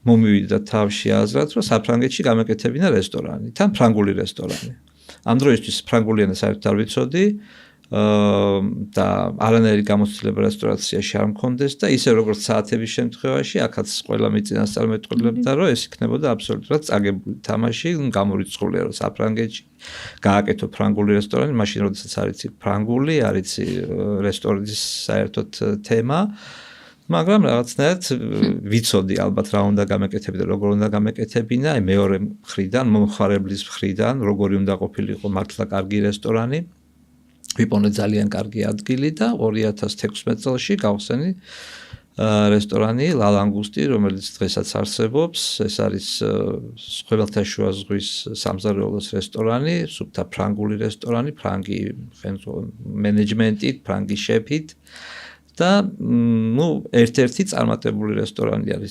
მომივიდა თავში აზრად, რომ საფრანგეთში გამეკეთებინა რესტორანი, თან ფრანგული რესტორანი. ამ დროისთვის ფრანგული ენა საერთოდ არ ვიცოდი და არანაირი გამოცდილება რესტორაციაში არ მქონდეს და ისე როგორც საათების შემთხვევაში, აქაც ყველა მიწინასწარმეტყველებდა, რომ ეს იქნებოდა აბსოლუტურად წაგებული თამაში, გამორიცხულია, რომ საფრანგეთში გააკეთო ფრანგული რესტორანი, მაშინ როდესაც არიცი ფრანგული, არიცი რესტორნის საერთოდ თემა. მაგრამ რაღაცნაირად ვიცოდი ალბათ რა უნდა გამეკეთებინა, როგორ უნდა გამეკეთებინა, აი მეორე მხრიდან, მომხმარებლის მხრიდან, როგორი უნდა ყოფილიყო მართლა კარგი რესტორანი. ვიპონე ძალიან კარგი ადგილი და 2016 წელს გავხსენი რესტორანი La Langouste, რომელიც დღესაც არსებობს. ეს არის ხმელთაშუა ზღვის სამზარეულოს რესტორანი, სუფთა ფრანგული რესტორანი, ფრანგი მენეჯმენტით, ფრანგი შეფით. და ერთ-ერთი წარმატებული რესტორანი არის